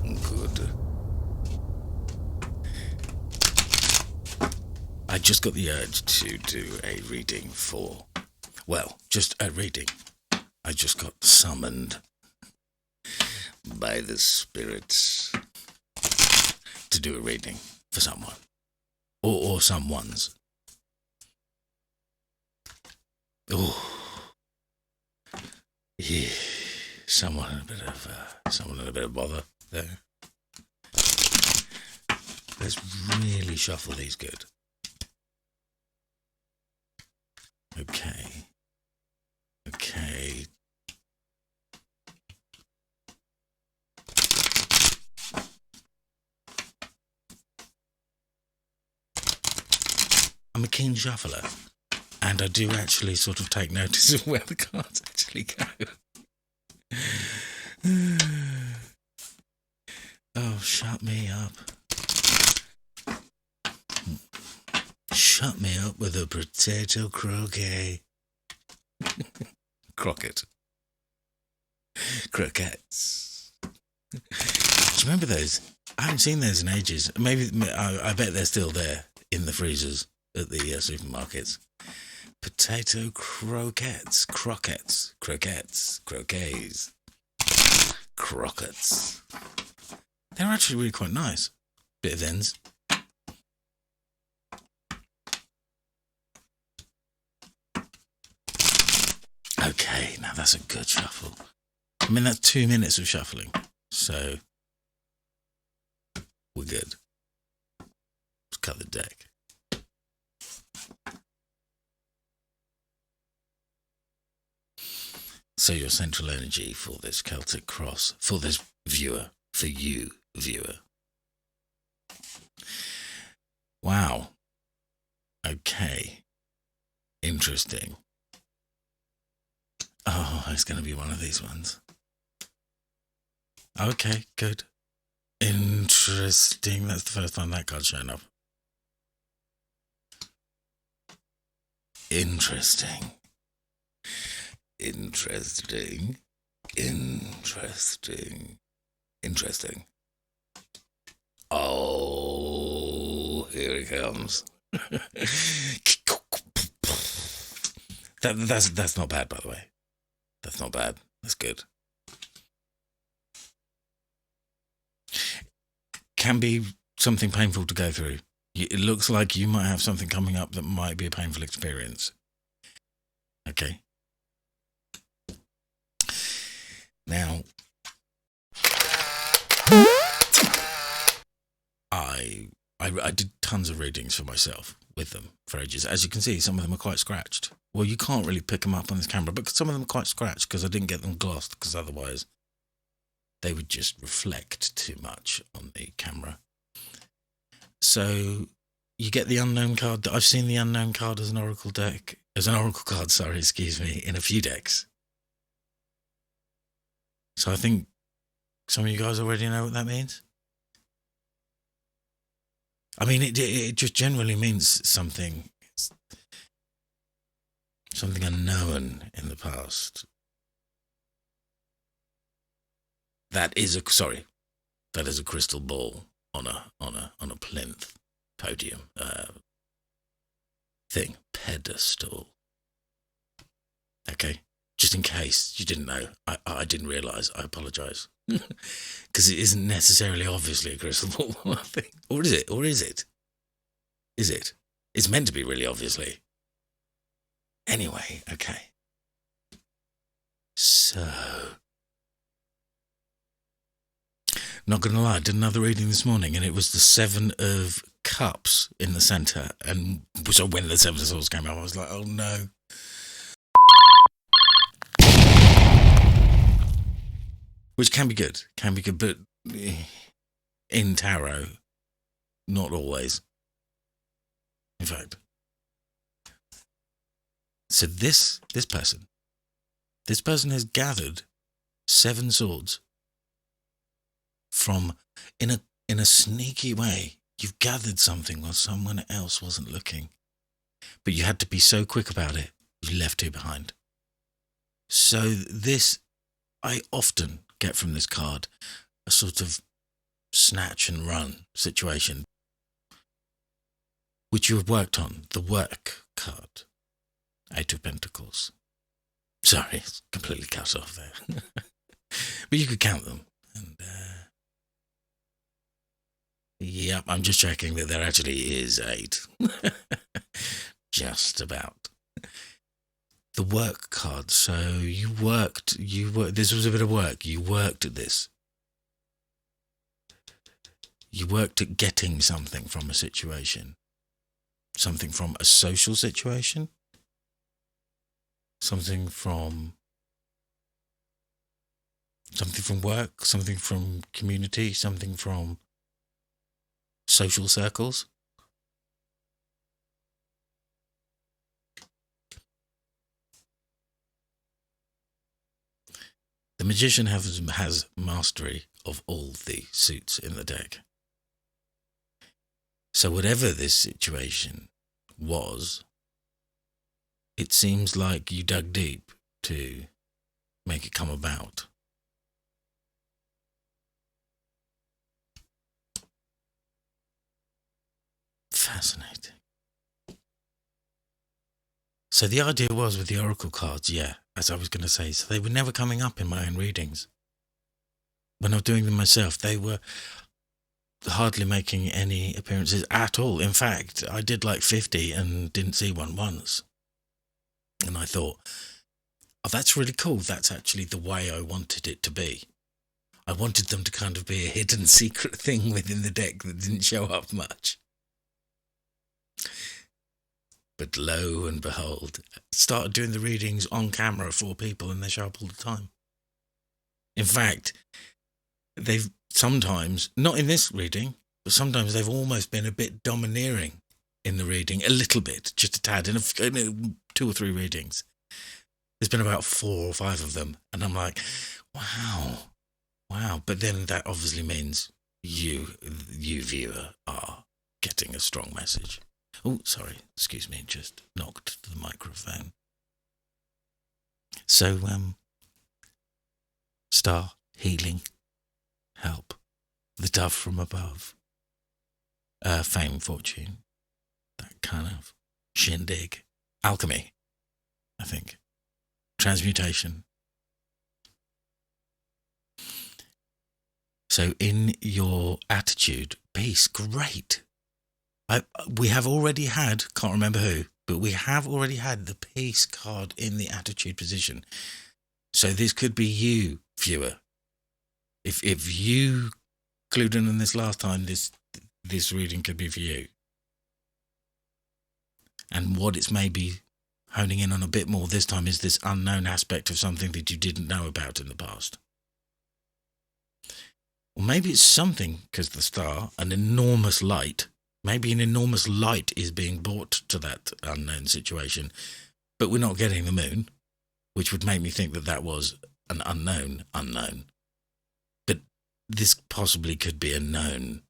Good. I just got the urge to do a reading for... Well, just a reading. I just got summoned by the spirits to do a reading for someone. Or someone's. Oh. Yeah. Someone in a bit of bother there. Let's really shuffle these good. Okay. I'm a keen shuffler, and I do actually sort of take notice of where the cards actually go. Oh, shut me up. Shut me up with a potato croquet. Croquettes. Do you remember those? I haven't seen those in ages. Maybe I bet they're still there in the freezers at the supermarkets. Potato croquettes. Croquettes. They're actually really quite nice. Bit of ends. Okay, now that's a good shuffle. I mean, that's 2 minutes of shuffling, so we're good. Let's cut the deck. So your central energy for this Celtic cross, for this viewer, for you, viewer. Wow. Okay. Interesting. Oh, it's going to be one of these ones. Okay, good. Interesting. That's the first time that card's shown up. Interesting. Oh, here he comes. That's not bad, by the way. That's not bad. That's good. Can be something painful to go through. It looks like you might have something coming up that might be a painful experience. Okay. Now, I did tons of readings for myself with them for ages. As you can see, some of them are quite scratched. Well, you can't really pick them up on this camera, but some of them are quite scratched because I didn't get them glossed, because otherwise they would just reflect too much on the camera. So you get the unknown card. I've seen the unknown card as an oracle card, in a few decks. So I think some of you guys already know what that means. I mean, it just generally means something unknown in the past. That is a crystal ball on a plinth podium pedestal. Okay, just in case you didn't know, I didn't realise. I apologise, because it isn't necessarily obviously a crystal ball, I think. Or is it? Is it? It's meant to be, really, obviously. Anyway, okay. So, not going to lie, I did another reading this morning, and it was the 7 of Cups in the centre. And so when the 7 of Swords came out, I was like, oh no. Which can be good, but in tarot, not always. In fact. So this person has gathered 7 swords from, in a sneaky way, you've gathered something while someone else wasn't looking. But you had to be so quick about it, you left 2 behind. So this, I often get from this card a sort of snatch and run situation, which you have worked on, the work card, Eight of Pentacles. Sorry, it's completely cut off there. But you could count them. And, yep, I'm just checking that there actually is 8. Just about. The work card. So you worked, this was a bit of work. You worked at this. You worked at getting something from a situation. Something from a social situation. Something from work, something from community, something from social circles. The Magician has mastery of all the suits in the deck. So whatever this situation was, it seems like you dug deep to make it come about. Fascinating. So the idea was with the Oracle cards, as I was going to say, so they were never coming up in my own readings. When I was doing them myself, they were hardly making any appearances at all. In fact, I did like 50 and didn't see one once. And I thought, oh, that's really cool. That's actually the way I wanted it to be. I wanted them to kind of be a hidden secret thing within the deck that didn't show up much. But lo and behold, started doing the readings on camera for people and they show up all the time. In fact, they've sometimes, not in this reading, but sometimes they've almost been a bit domineering in the reading, a little bit, just a tad, in 2 or 3 readings. There's been about 4 or 5 of them, and I'm like, wow. But then that obviously means you viewer, are getting a strong message. Oh, sorry, excuse me, just knocked the microphone. So, star, healing, help, the dove from above, fame, fortune, that kind of shindig, alchemy, I think, transmutation. So in your attitude, peace, great. We have already had, can't remember who, but we have already had the peace card in the attitude position. So this could be you, viewer. If you clued in on this last time, this reading could be for you. And what it's maybe honing in on a bit more this time is this unknown aspect of something that you didn't know about in the past. Or maybe it's something, because the star, an enormous light, maybe an enormous light is being brought to that unknown situation, but we're not getting the moon, which would make me think that was an unknown. But this possibly could be a known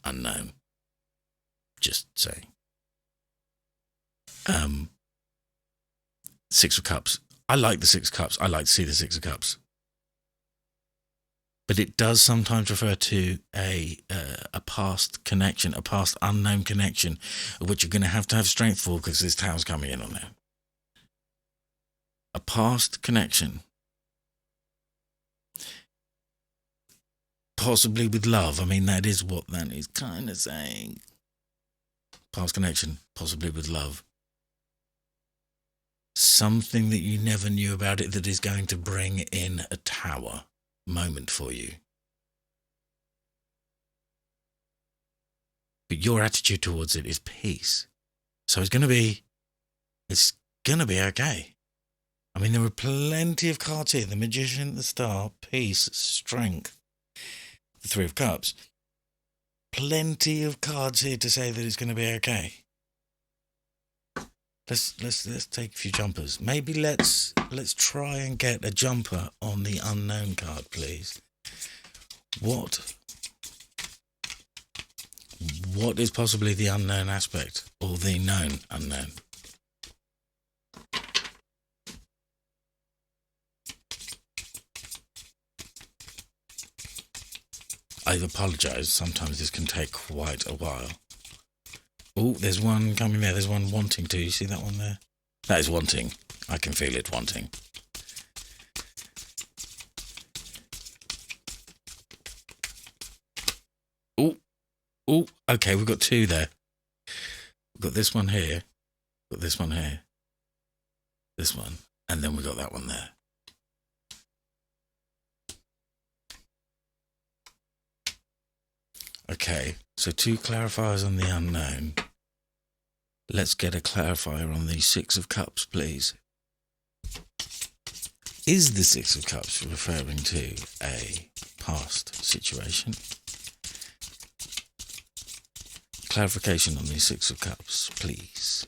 unknown. Just saying. 6 of Cups. I like the 6 of Cups. I like to see the 6 of Cups. But it does sometimes refer to a past connection, a past unknown connection, which you're going to have strength for because this tower's coming in on there. A past connection. Possibly with love. I mean, that is what that is kind of saying. Past connection, possibly with love. Something that you never knew about it that is going to bring in a tower moment for you. But your attitude towards it is peace. So it's going to be okay. I mean, there are plenty of cards here. The Magician, the Star, peace, strength, the 3 of Cups. Plenty of cards here to say that it's going to be okay. Let's take a few jumpers. Maybe let's try and get a jumper on the unknown card, please. What is possibly the unknown aspect or the known unknown? I apologise. Sometimes this can take quite a while. Oh, there's one coming there. There's one wanting to. You see that one there? That is wanting. I can feel it wanting. Oh, okay, we've got two there. We've got this one here. Got this one here. This one. And then we got that one there. Okay, so two clarifiers on the unknown. Let's get a clarifier on the Six of Cups, please. Is the Six of Cups referring to a past situation? Clarification on the Six of Cups, please.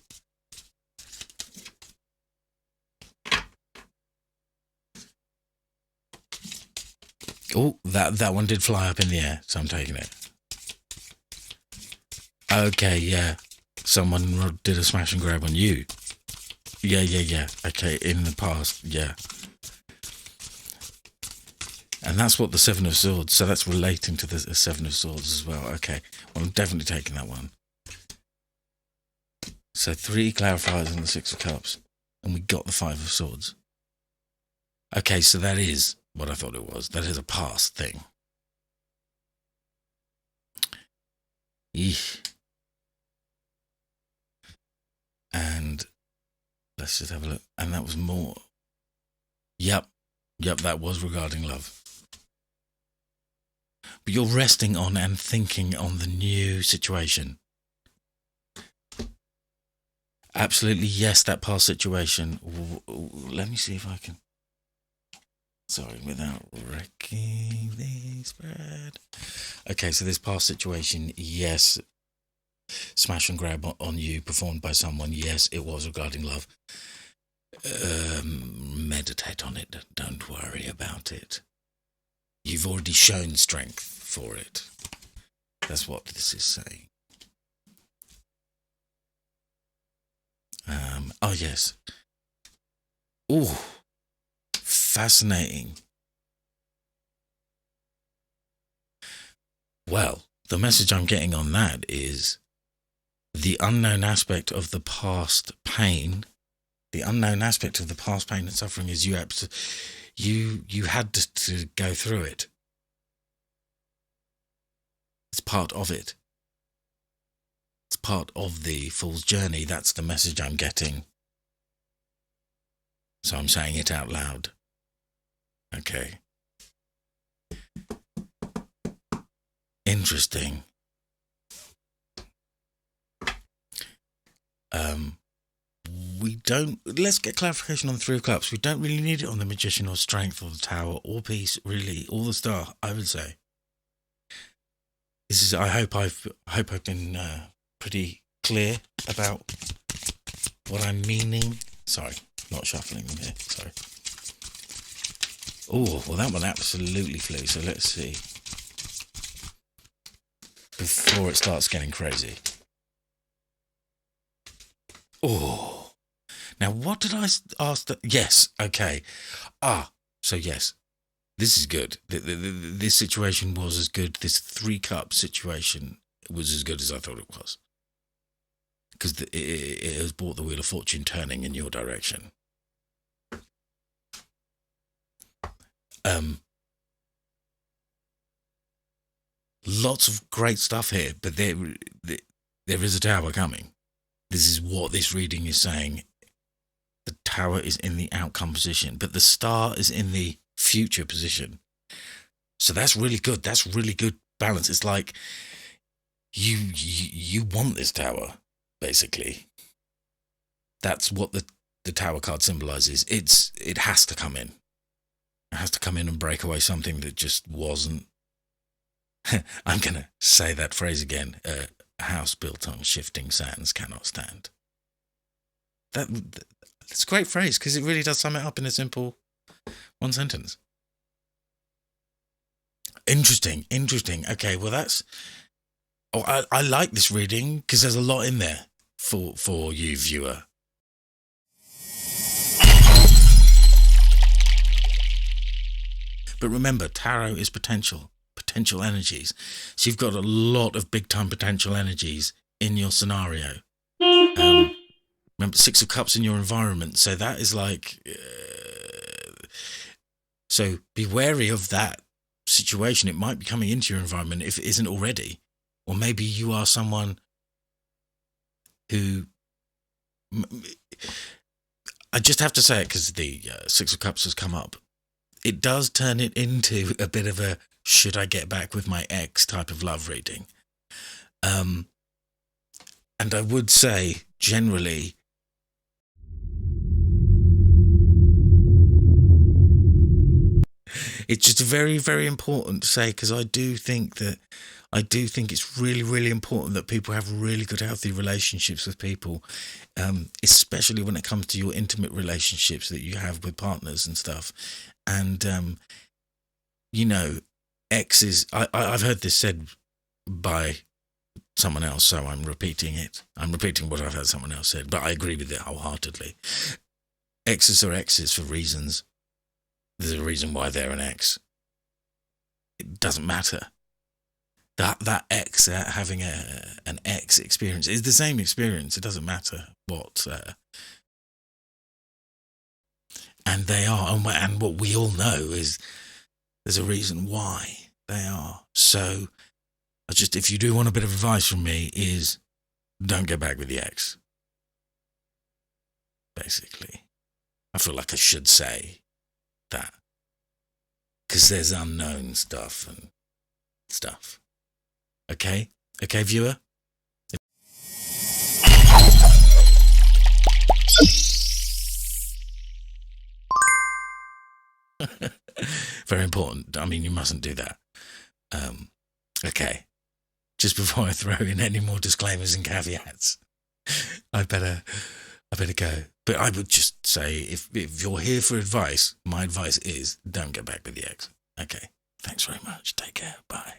Oh, that one did fly up in the air, so I'm taking it. Okay, yeah. Someone did a smash and grab on you. Yeah. Okay, in the past, yeah. And that's what the Seven of Swords, so that's relating to the Seven of Swords as well. Okay, well, I'm definitely taking that one. So 3 clarifiers on the Six of Cups, and we got the Five of Swords. Okay, so that is what I thought it was. That is a past thing. Eesh. And let's just have a look. And that was more. Yep, that was regarding love. But you're resting on and thinking on the new situation. Absolutely, yes, that past situation. Let me see if I can. Sorry, without wrecking the spread. Okay, so this past situation, yes. Smash and grab on you, performed by someone. Yes, it was regarding love. Meditate on it. Don't worry about it. You've already shown strength for it. That's what this is saying. Oh, yes. Oh, fascinating. Well, the message I'm getting on that is the unknown aspect of the past pain. The unknown aspect of the past pain and suffering is you had to go through it. It's part of it. It's part of the fool's journey. That's the message I'm getting. So I'm saying it out loud. Okay. Interesting. Let's get clarification on the Three of Cups. We don't really need it on the Magician or Strength or the Tower or Peace, really, or the Star, I would say. I hope I've been pretty clear about what I'm meaning. Sorry, not shuffling them here, sorry. Oh, well, that one absolutely flew, so let's see. Before it starts getting crazy. Oh. Now, what did I ask? Yes, okay. So yes, this is good. This situation was as good. This 3 cup situation was as good as I thought it was. Because it has brought the Wheel of Fortune turning in your direction. Lots of great stuff here, but there is a tower coming. This is what this reading is saying. The tower is in the outcome position, but the star is in the future position. So that's really good. That's really good balance. It's like you want this tower, basically. That's what the tower card symbolizes. It has to come in. It has to come in and break away something that just wasn't. I'm going to say that phrase again. A house built on shifting sands cannot stand. That's a great phrase because it really does sum it up in a simple one sentence. Interesting. Okay, well that's. Oh, I like this reading because there's a lot in there for you, viewer. But remember, tarot is potential. potential energies. So you've got a lot of big time potential energies in your scenario. Remember, 6 of Cups in your environment. So that is like, so be wary of that situation. It might be coming into your environment if it isn't already. Or maybe you are someone who, I just have to say it because the 6 of Cups has come up. It does turn it into a bit of a should I get back with my ex type of love reading. And I would say generally, it's just very, very important to say, because I do think it's really, really important that people have really good, healthy relationships with people, especially when it comes to your intimate relationships that you have with partners and stuff. And, you know, exes, I've heard this said by someone else, so I'm repeating it. I'm repeating what I've heard someone else said, but I agree with it wholeheartedly. Exes are exes for reasons. There's a reason why they're an ex. It doesn't matter. That ex having an ex experience is the same experience. It doesn't matter what. And they are. And what we all know is there's a reason why they are. So, if you do want a bit of advice from me, is don't get back with the ex. Basically. I feel like I should say that. Because there's unknown stuff and stuff. Okay? Okay, viewer? Very important. I mean, you mustn't do that. Okay. Just before I throw in any more disclaimers and caveats, I better go. But I would just say, if you're here for advice, my advice is don't get back with the ex. Okay. Thanks very much. Take care. Bye.